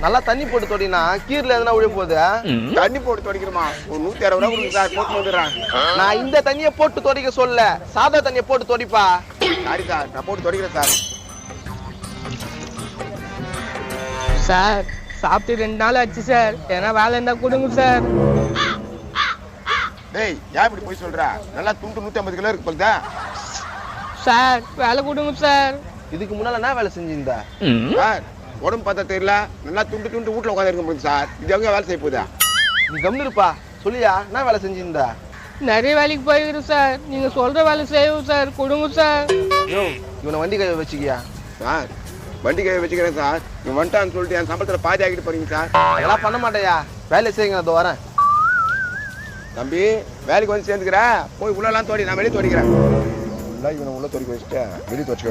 நல்லா தண்ணி போட்டு தொடினா கீரில் எதுனா விழ போகுது. தண்ணி போட்டு துடைக்கிறோமா? ஒரு 160 ரூபா கொடுங்க சார், போட்டு வந்துடுறேன். நான் இந்த தண்ணியை போட்டு துடைக்க சொல்ல, சாதா தண்ணியை போட்டு தொடிப்பா. சாரி சார், நான் போட்டு துடைக்கிறேன் சார். சார் சாப்பிட்டு 2 நாள் ஆச்சு சார், ஏன்னா வேலை இருந்தா கொடுங்க சார். டேய், ஏன் இப்படி போய் சொல்ற? நல்லா துண்டு 150 கிலோ இருக்கு போல. சார் வேலை கொடுங்க சார். இதுக்கு முன்னால என்ன வேலை செஞ்சிருந்தா? சார் உடம்பு பார்த்தா தெரியல, நல்லா துண்டு வீட்டுல உட்காந்து இருக்க முடியும் சார். இது எங்க வேலை செய்ய போதா? நீ கம்னு இருப்பா. சொல்லியா என்ன வேலை செஞ்சிருந்தா? நிறைய வேலைக்கு போயிருக்கிறேன் சார், நீங்க சொல்ற வேலை செய்வோம் சார், கொடுங்க சார். யோ, இவனை வண்டி கை வச்சுக்கியா? சார் வண்டி கை வச்சுக்கிறேன் சார். இவன் வந்துட்டான்னு சொல்லிட்டு என் சம்பளத்தில் பாதி ஆகிட்டு போறீங்க சார். அதெல்லாம் பண்ண மாட்டேயா, வேலையை செய்யுங்க, அதோ வரேன். தம்பி வேலைக்கு வந்து சேர்ந்துக்கிறேன், போய் உள்ளெல்லாம் தோடி, நான் வெளியே தோடிக்கிறேன். இவனை உள்ள தோடிக்க வச்சுட்டு வெளியே தோடிக்க